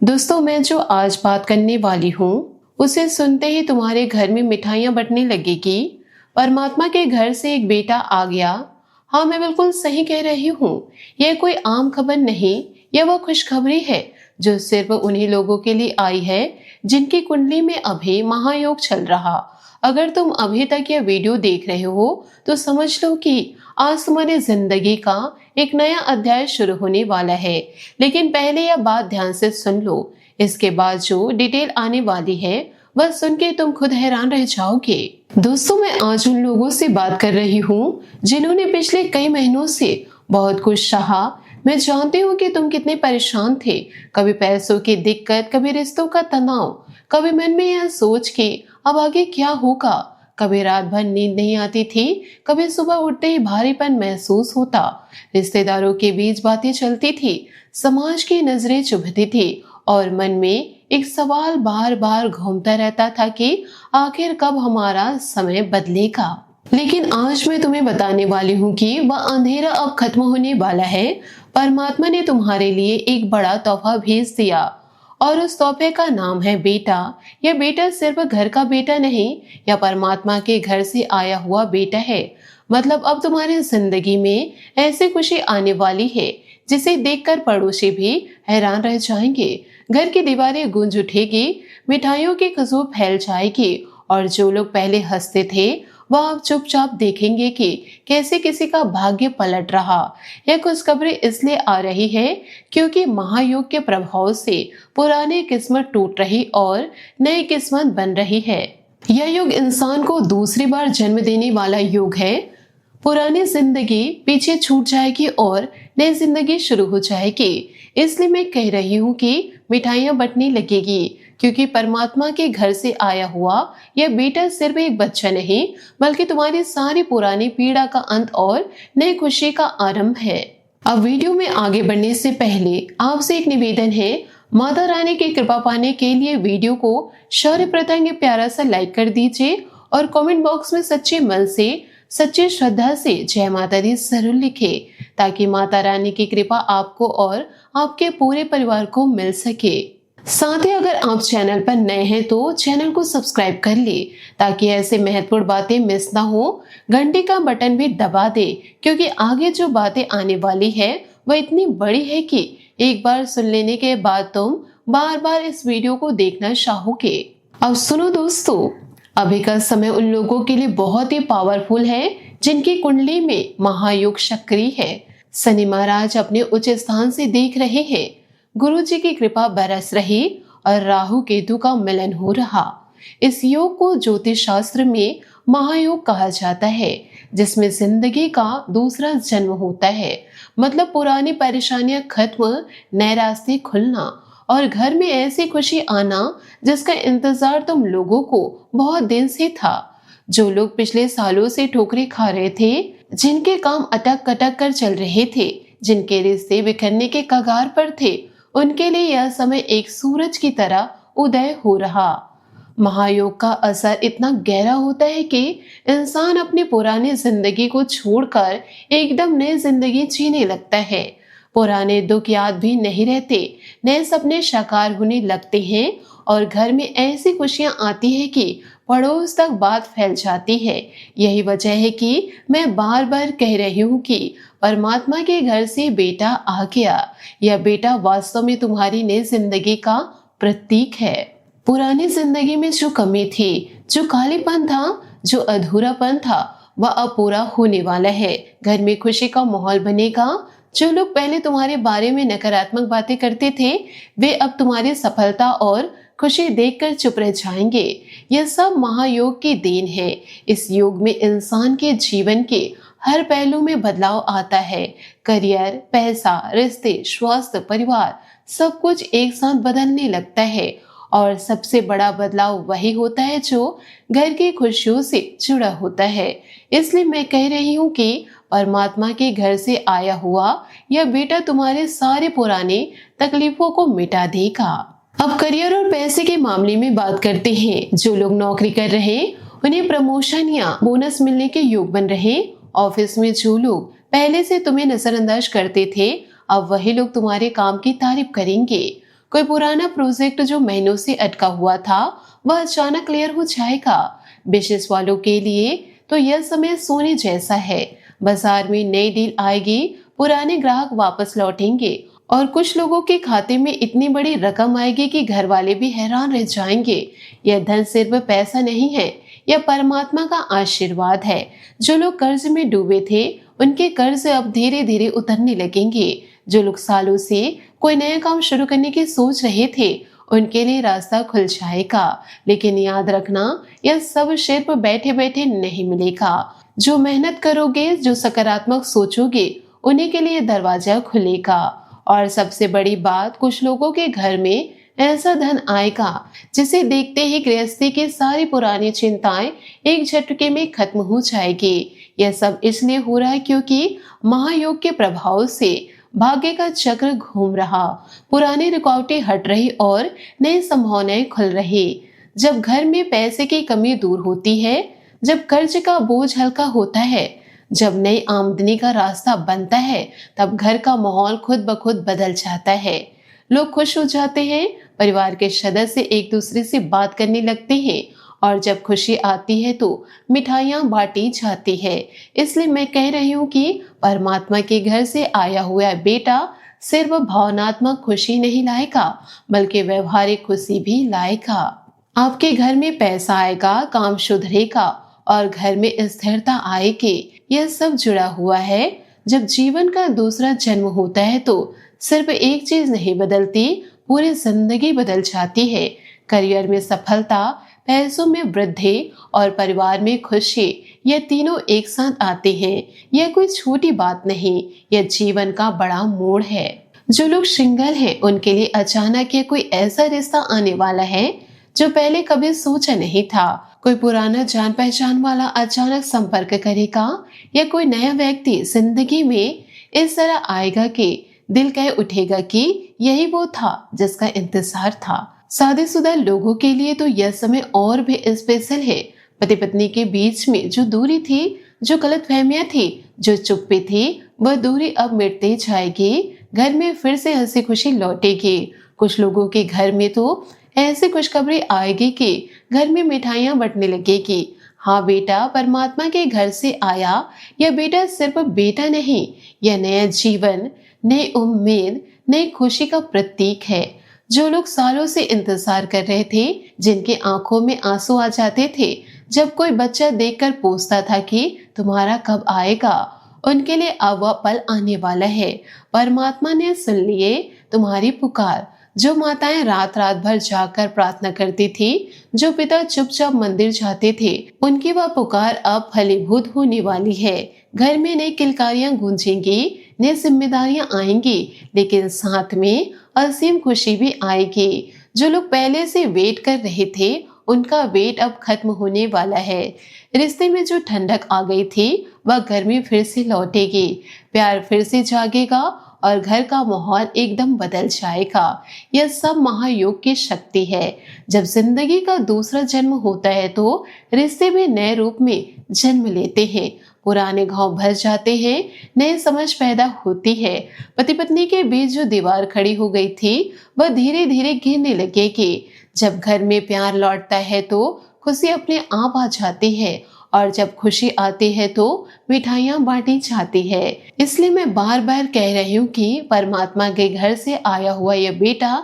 दोस्तों, मैं जो आज बात करने वाली हूँ उसे सुनते ही तुम्हारे घर में मिठाइयाँ बंटने लगेगी। परमात्मा के घर से एक बेटा आ गया। हाँ, मैं बिल्कुल सही कह रही हूँ। यह कोई आम खबर नहीं, यह वो खुशखबरी है जो सिर्फ उन्हीं लोगों के लिए आई है जिनकी कुंडली में अभी महायोग चल रहा। अगर तुम अभी तक यह वीडियो देख रहे हो तो समझ लो कि आज तुम्हारी जिंदगी का एक नया अध्याय शुरू होने वाला है। लेकिन पहले यह बात ध्यान से सुन लो। इसके बाद जो डिटेल आने वाली है वह सुन के तुम खुद हैरान रह जाओगे। दोस्तों, मैं आज उन लोगों से बात कर रही हूँ जिन्होंने पिछले कई महीनों से बहुत कुछ सहा। मैं जानती हूँ कि तुम कितने परेशान थे। कभी पैसों की दिक्कत, कभी रिश्तों का तनाव, कभी मन में यह सोच कि अब आगे क्या होगा। कभी रात भर नींद नहीं आती थी, कभी सुबह उठते ही भारीपन महसूस होता। रिश्तेदारों के बीच बातें चलती थी, समाज की नजरें चुभती थी और मन में एक सवाल बार बार घूमता रहता था कि आखिर कब हमारा समय बदलेगा। लेकिन आज मैं तुम्हें बताने वाली हूँ कि वह अंधेरा अब खत्म होने वाला है। परमात्मा ने तुम्हारे लिए एक बड़ा तोहफा भेज दिया और उस तोहफे का नाम है बेटा। यह बेटा सिर्फ घर का बेटा नहीं, यह परमात्मा के घर से आया हुआ बेटा है। मतलब अब तुम्हारी जिंदगी में ऐसी खुशी आने वाली है जिसे देखकर पड़ोसी भी हैरान रह जाएंगे। घर की दीवारें गूंज उठेगी, मिठाइयों की खुशबू फैल जाएगी और जो लोग पहले हंसते थे वह अब चुपचाप देखेंगे कि कैसे किसी का भाग्य पलट रहा। यह खुशखबरी इसलिए आ रही है क्योंकि महायोग के प्रभाव से पुरानी किस्मत टूट रही और नई किस्मत बन रही है। यह युग इंसान को दूसरी बार जन्म देने वाला युग है। पुरानी जिंदगी पीछे छूट जाएगी और नई जिंदगी शुरू हो जाएगी। इसलिए मैं कह रही हूँ कि मिठाइयाँ बंटने लगेगी क्योंकि परमात्मा के घर से आया हुआ यह बेटा सिर्फ एक बच्चा नहीं बल्कि तुम्हारी सारी पुरानी पीड़ा का अंत और नई खुशी का आरंभ है। अब वीडियो में आगे बढ़ने से पहले आपसे एक निवेदन है, माता रानी की कृपा पाने के लिए वीडियो को सर्वप्रथम ये प्यारा सा लाइक कर दीजिए और कमेंट बॉक्स में सच्चे मन से, सच्ची श्रद्धा से जय माता दी जरूर लिखे ताकि माता रानी की कृपा आपको और आपके पूरे परिवार को मिल सके। साथ ही अगर आप चैनल पर नए हैं तो चैनल को सब्सक्राइब कर ले ताकि ऐसे महत्वपूर्ण बातें मिस ना हो। घंटी का बटन भी दबा दे क्योंकि आगे जो बातें आने वाली है वह इतनी बड़ी है कि एक बार सुन लेने के बाद तुम बार बार इस वीडियो को देखना चाहोगे। अब सुनो दोस्तों, अभी का समय उन लोगों के लिए बहुत ही पावरफुल है जिनकी कुंडली में महायोग सक्रिय है। शनि महाराज अपने उच्च स्थान से देख रहे हैं, गुरु जी की कृपा बरस रही और राहु केतु का मिलन हो रहा। इस योग को ज्योतिष शास्त्र में महायोग कहा जाता है जिसमें जिंदगी का दूसरा जन्म होता है। मतलब पुरानी परेशानियां खत्म, नए रास्ते खुलना और घर में ऐसी खुशी आना जिसका इंतजार तुम लोगों को बहुत दिन से था। जो लोग पिछले सालों से ठोकरें खा रहे थे, जिनके काम अटक कटक कर चल रहे थे, जिनके रिश्ते बिखरने के कगार पर थे, उनके लिए यह समय एक सूरज की तरह उदय हो रहा। महायोग का असर इतना गहरा होता है कि इंसान अपनी पुरानी जिंदगी को छोड़कर एकदम नई जिंदगी जीने लगता है। पुराने दुख याद भी नहीं रहते, नए सपने साकार होने लगते हैं और घर में ऐसी खुशियां आती है कि पड़ोस तक बात फैल जाती है। यही वजह है कि मैं बार बार कह रही हूँ कि परमात्मा के घर से बेटा आ गया। यह बेटा वास्तव में तुम्हारी नई जिंदगी का प्रतीक है। पुरानी जिंदगी में जो कमी थी, जो कालीपन था, जो अधूरापन था, वह अब पूरा होने वाला है। घर में खुशी का माहौल बनेगा। जो लोग पहले तुम्हारे बारे में नकारात्मक बातें करते थे वे अब तुम्हारी सफलता और खुशी देखकर चुप रह जाएंगे। यह सब महायोग की देन है। इस योग में इंसान के जीवन के हर पहलू में बदलाव आता है। करियर, पैसा, रिश्ते, स्वास्थ्य, परिवार, सब कुछ एक साथ बदलने लगता है और सबसे बड़ा बदलाव वही होता है जो घर की खुशियों से जुड़ा होता है। इसलिए मैं कह रही हूँ कि परमात्मा के घर से आया हुआ यह बेटा तुम्हारे सारे पुराने तकलीफों को मिटा देगा। अब करियर और पैसे के मामले में बात करते हैं। जो लोग नौकरी कर रहे हैं उन्हें प्रमोशन या बोनस मिलने के योग बन रहे। ऑफिस में जो लोग पहले से तुम्हें नजरअंदाज करते थे अब वही लोग तुम्हारे काम की तारीफ करेंगे। कोई पुराना प्रोजेक्ट जो महीनों से अटका हुआ था वह अचानक क्लियर हो जाएगा। बिजनेस वालों के लिए तो यह समय सोने जैसा है। बाजार में नई डील आएगी, पुराने ग्राहक वापस लौटेंगे और कुछ लोगों के खाते में इतनी बड़ी रकम आएगी कि घर वाले भी हैरान रह जाएंगे। यह धन सिर्फ पैसा नहीं है, यह परमात्मा का आशीर्वाद है। जो लोग कर्ज में डूबे थे उनके कर्ज अब धीरे धीरे उतरने लगेंगे। जो लोग सालों से कोई नया काम शुरू करने की सोच रहे थे उनके लिए रास्ता खुल जाएगा। लेकिन याद रखना, यह सब सिर्फ बैठे बैठे नहीं मिलेगा। जो मेहनत करोगे, जो सकारात्मक सोचोगे, उन्हीं के लिए दरवाजा खुलेगा। और सबसे बड़ी बात, कुछ लोगों के घर में ऐसा धन आएगा जिसे देखते ही गृहस्थी की सारी पुरानी चिंताएं एक झटके में खत्म हो जाएगी। यह सब इसलिए हो रहा है क्योंकि महायोग के प्रभाव से भाग्य का चक्र घूम रहा, पुरानी रुकावटें हट रही और नई संभावनाएं खुल रही। जब घर में पैसे की कमी दूर होती है, जब कर्ज का बोझ हल्का होता है, जब नई आमदनी का रास्ता बनता है, तब घर का माहौल खुद ब खुद बदल जाता है। लोग खुश हो जाते हैं, परिवार के सदस्य एक दूसरे से बात करने लगते हैं और जब खुशी आती है तो मिठाइयाँ बांटी जाती है। इसलिए मैं कह रही हूँ कि परमात्मा के घर से आया हुआ बेटा सिर्फ भावनात्मक खुशी नहीं लाएगा बल्कि व्यवहारिक खुशी भी लाएगा। आपके घर में पैसा आएगा, काम सुधरेगा और घर में स्थिरता आएगी। यह सब जुड़ा हुआ है। जब जीवन का दूसरा जन्म होता है तो सिर्फ एक चीज नहीं बदलती, पूरी जिंदगी बदल जाती है। करियर में सफलता, पैसों में वृद्धि और परिवार में खुशी, ये तीनों एक साथ आते हैं। यह कोई छोटी बात नहीं, यह जीवन का बड़ा मोड़ है। जो लोग सिंगल हैं उनके लिए अचानक ये कोई ऐसा रिश्ता आने वाला है जो पहले कभी सोचा नहीं था। कोई पुराना जान पहचान वाला अचानक संपर्क करेगा या कोई नया व्यक्ति जिंदगी में इस तरह आएगा कि दिल कह उठेगा कि यही वो था जिसका इंतजार था। शादीशुदा लोगों के लिए तो यह समय और भी स्पेशल है। पति पत्नी के बीच में जो दूरी थी, जो गलतफहमियां थी, जो चुप्पी थी, वह दूरी अब मिटती जाएगी। घर में फिर से हंसी खुशी लौटेगी। कुछ लोगों के घर में तो ऐसी खुशखबरी आएगी कि घर में मिठाइयां बंटने लगेगी। हाँ बेटा परमात्मा के घर से आया। यह बेटा सिर्फ बेटा नहीं, यह नया जीवन, नई उम्मीद, नई खुशी का प्रतीक है। जो लोग सालों से इंतजार कर रहे थे, जिनकी आंखों में आंसू आ जाते थे जब कोई बच्चा देखकर पूछता था कि तुम्हारा कब आएगा, उनके लिए अब वह पल आने वाला है। परमात्मा ने सुन लिए तुम्हारी पुकार। जो माताएं रात रात भर जाकर प्रार्थना करती थी, जो पिता चुपचाप मंदिर जाते थे, उनकी वह पुकार अब फलीभूत होने वाली है। घर में नई किलकारियां गूंजेंगी, नई जिम्मेदारियां आएंगी, लेकिन साथ में असीम खुशी भी आएगी। जो लोग पहले से वेट कर रहे थे उनका वेट अब खत्म होने वाला है। रिश्ते में जो ठंडक आ गई थी वह गर्मी फिर से लौटेगी, प्यार फिर से जागेगा और घर का माहौल एकदम बदल जाएगा। यह सब महायोग की शक्ति है। जब जिंदगी का दूसरा जन्म होता है तो रिश्ते भी नए रूप में जन्म लेते हैं। पुराने घाव भर जाते हैं, नई समझ पैदा होती है। पति पत्नी के बीच जो दीवार खड़ी हो गई थी वह धीरे धीरे गिरने लगेगी। जब घर में प्यार लौटता है तो खुशी अपने आप आ जाती है और जब खुशी आती है तो मिठाइयाँ बांटी जाती है। इसलिए मैं बार बार कह रही हूँ कि परमात्मा के घर से आया हुआ यह बेटा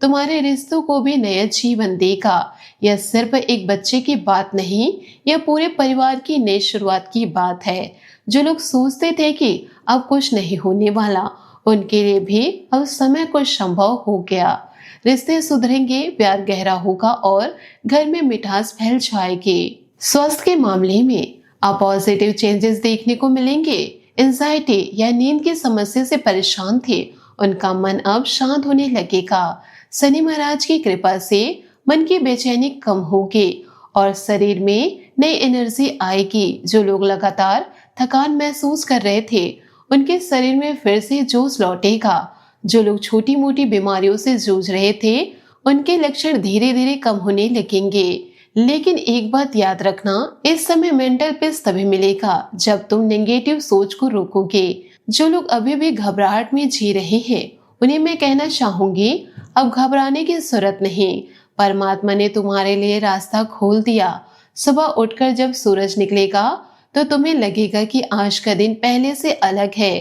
तुम्हारे रिश्तों को भी नया जीवन देगा। यह सिर्फ एक बच्चे की बात नहीं, यह पूरे परिवार की नई शुरुआत की बात है। जो लोग सोचते थे कि अब कुछ नहीं होने वाला, उनके लिए भी अब समय कुछ संभव हो गया। रिश्ते सुधरेंगे, प्यार गहरा होगा और घर में मिठास फैल जाएगी। स्वास्थ्य के मामले में आप पॉजिटिव चेंजेस देखने को मिलेंगे। एंजाइटी या नींद की समस्या से परेशान थे, उनका मन अब शांत होने लगेगा। शनि महाराज की कृपा से मन की बेचैनी कम होगी और शरीर में नई एनर्जी आएगी। जो लोग लगातार थकान महसूस कर रहे थे उनके शरीर में फिर से जोश लौटेगा। जो लोग छोटी मोटी बीमारियों से जूझ रहे थे उनके लक्षण धीरे धीरे कम होने लगेंगे। लेकिन एक बात याद रखना, इस समय मेंटल पीस तभी मिलेगा जब तुम नेगेटिव सोच को रोकोगे। जो लोग अभी भी घबराहट में जी रहे हैं उन्हें मैं कहना चाहूंगी, अब घबराने की जरूरत नहीं, परमात्मा ने तुम्हारे लिए रास्ता खोल दिया। सुबह उठकर जब सूरज निकलेगा तो तुम्हें लगेगा कि आज का दिन पहले से अलग है।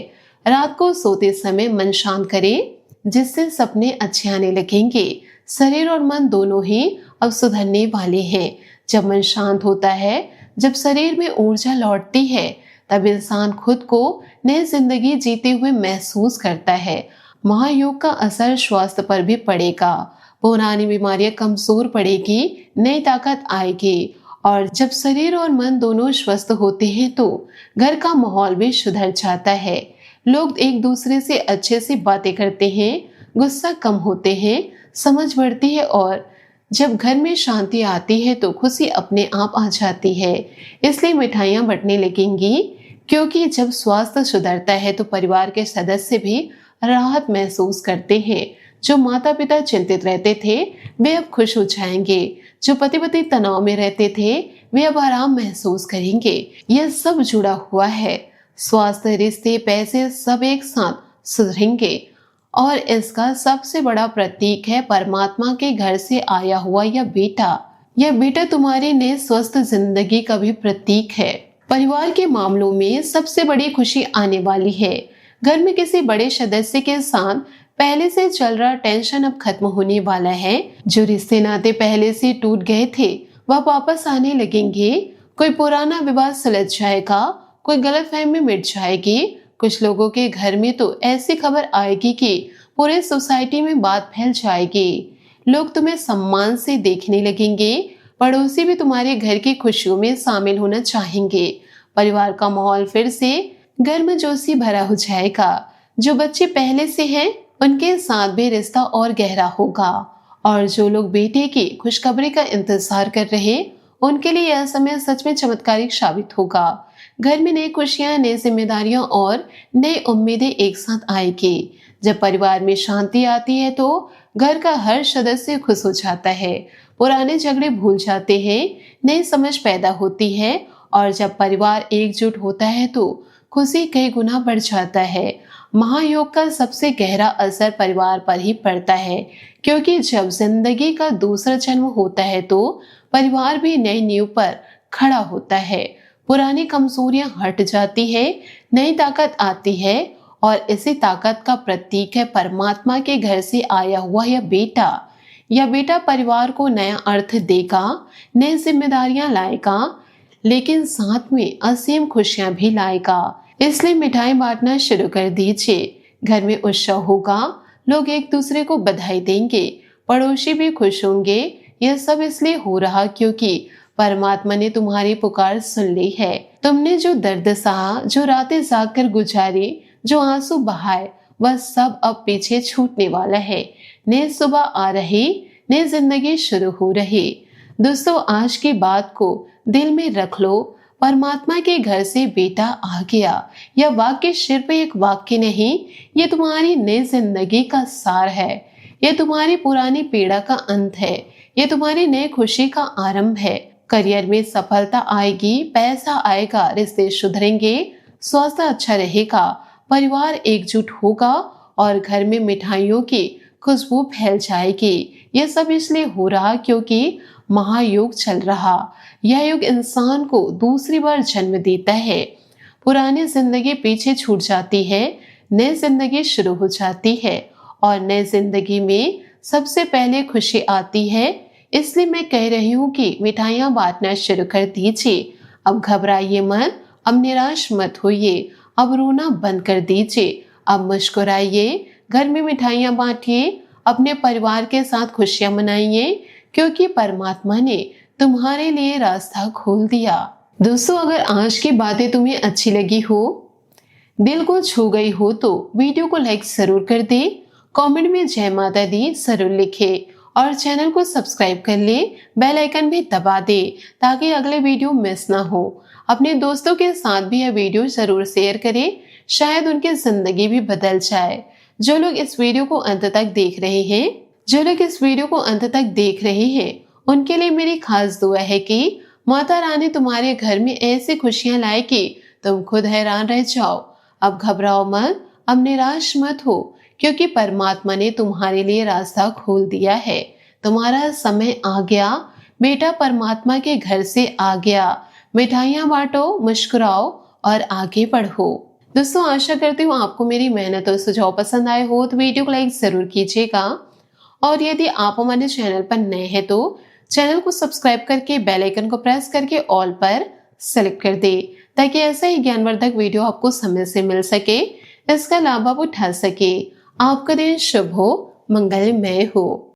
रात को सोते समय मन शांत करें, जिससे सपने अच्छे आने लगेंगे। शरीर और मन दोनों ही अब सुधरने वाले हैं। जब मन शांत होता है, जब शरीर में ऊर्जा लौटती है, तब इंसान खुद को नई जिंदगी जीते हुए महसूस करता है। महायोग का असर स्वास्थ्य पर भी पड़ेगा। पुरानी बीमारियां कमजोर पड़ेगी, नई ताकत आएगी। और जब शरीर और मन दोनों स्वस्थ होते हैं तो घर का माहौल भी सुधर जाता है। लोग एक दूसरे से अच्छे से बातें करते हैं, गुस्सा कम होते हैं, समझ बढ़ती है और जब घर में शांति आती है तो खुशी अपने आप आ जाती है। इसलिए मिठाइयाँ बंटने लगेंगी, क्योंकि जब स्वास्थ्य सुधरता है तो परिवार के सदस्य भी राहत महसूस करते हैं। जो माता पिता चिंतित रहते थे वे अब खुश हो जाएंगे। जो पति पत्नी तनाव में रहते थे वे अब आराम महसूस करेंगे। यह सब जुड़ा हुआ है। स्वास्थ्य, रिश्ते, पैसे सब एक साथ सुधरेंगे। और इसका सबसे बड़ा प्रतीक है परमात्मा के घर से आया हुआ यह बेटा। यह बेटा तुम्हारी नई स्वस्थ जिंदगी का भी प्रतीक है। परिवार के मामलों में सबसे बड़ी खुशी आने वाली है। घर में किसी बड़े सदस्य के साथ पहले से चल रहा टेंशन अब खत्म होने वाला है। जो रिश्ते नाते पहले से टूट गए थे वह वापस आने लगेंगे। कोई पुराना विवाद सुलझ जाएगा, कोई गलतफहमी मिट जाएगी। कुछ लोगों के घर में तो ऐसी खबर आएगी कि पूरे सोसाइटी में बात फैल जाएगी। लोग तुम्हें सम्मान से देखने लगेंगे। पड़ोसी भी तुम्हारे घर की खुशियों में शामिल होना चाहेंगे। परिवार का माहौल फिर से गर्मजोशी भरा हो जाएगा। जो बच्चे पहले से हैं उनके साथ भी रिश्ता और गहरा होगा। और जो लोग बेटे की खुशखबरी का इंतजार कर रहे उनके लिए यह समय सच में चमत्कारिक साबित होगा। घर में नई खुशियां, नई जिम्मेदारियां और नई उम्मीदें एक साथ आएगी। जब परिवार में शांति आती है तो घर का हर सदस्य खुश हो जाता है। पुराने झगड़े भूल जाते हैं, नई समझ पैदा होती है। और जब परिवार एकजुट होता है तो खुशी कई गुना बढ़ जाता है। महायोग का सबसे गहरा असर परिवार पर ही पड़ता है, क्योंकि जब जिंदगी का दूसरा जन्म होता है तो परिवार भी नई नींव पर खड़ा होता है। पुरानी कमजोरियां हट जाती है, नई ताकत आती है। और इसी ताकत का प्रतीक है परमात्मा के घर से आया हुआ यह बेटा। यह बेटा परिवार को नया अर्थ देगा, नई जिम्मेदारियां लाएगा, लेकिन साथ में असीम खुशियां भी लाएगा। इसलिए मिठाई बांटना शुरू कर दीजिए। घर में उत्सव होगा, लोग एक दूसरे को बधाई देंगे, पड़ोसी भी खुश होंगे। यह सब इसलिए हो रहा क्योंकि परमात्मा ने तुम्हारी पुकार सुन ली है। तुमने जो दर्द सहा, जो रातें जागकर गुजारी, जो आंसू बहाए, वह सब अब पीछे छूटने वाला है। नई सुबह आ रही, नई जिंदगी शुरू हो रही। दोस्तों, आज की बात को दिल में रख लो। परमात्मा के घर से बेटा आ गया। यह वाक्य सिर्फ एक वाक्य नहीं, ये तुम्हारी नई जिंदगी का सार है। यह तुम्हारी पुरानी पीड़ा का अंत है। ये तुम्हारी नई खुशी का आरंभ है। करियर में सफलता आएगी, पैसा आएगा, रिश्ते सुधरेंगे, स्वास्थ्य अच्छा रहेगा, परिवार एकजुट होगा और घर में मिठाइयों की खुशबू फैल जाएगी। यह सब इसलिए हो रहा क्योंकि महायोग चल रहा। यह युग इंसान को दूसरी बार जन्म देता है। पुरानी जिंदगी पीछे छूट जाती है, नई जिंदगी शुरू हो जाती है। और नई जिंदगी में सबसे पहले खुशी आती है। इसलिए मैं कह रही हूँ कि मिठाइयाँ बांटना शुरू कर दीजिए। अब घबराइए मत, अब निराश मत होइए, अब रोना बंद कर दीजिए, अब मुस्कुराइए, घर में मिठाइयाँ बांटिए, अपने परिवार के साथ खुशियाँ मनाइए, क्योंकि परमात्मा ने तुम्हारे लिए रास्ता खोल दिया। दोस्तों, अगर आज की बातें तुम्हें अच्छी लगी हो, दिल को छू गई हो तो वीडियो को लाइक जरूर कर दे, कमेंट में जय माता दी जरूर लिखे और चैनल को सब्सक्राइब कर ले, बेल आइकन भी दबा दे ताकि अगले वीडियो मिस ना हो। अपने दोस्तों के साथ भी यह वीडियो जरूर शेयर करें, शायद उनकी जिंदगी भी बदल जाए। जो लोग इस वीडियो को अंत तक देख रहे हैं, उनके लिए मेरी खास दुआ है कि माता रानी तुम्हारे घर में ऐसी खुशियां लाए कि तुम खुद हैरान रह जाओ। अब घबराओ मत, अब निराश मत हो, क्योंकि परमात्मा ने तुम्हारे लिए रास्ता खोल दिया है। तुम्हारा समय आ गया, बेटा परमात्मा के घर से आ गया। मिठाइयाँ बांटो, मुस्कुराओ और आगे बढ़ो। दोस्तों, आशा करती हूँ आपको मेरी मेहनत और सुझाव पसंद आए हो, तो वीडियो को लाइक जरूर कीजिएगा। और यदि आप हमारे चैनल पर नए हैं तो चैनल को सब्सक्राइब करके बेल आइकन को प्रेस करके ऑल पर सेलेक्ट कर दे, ताकि ऐसा ही ज्ञानवर्धक वीडियो आपको समय से मिल सके, इसका लाभ आप उठा सके। आपका दिन शुभ हो, मंगलमय हो।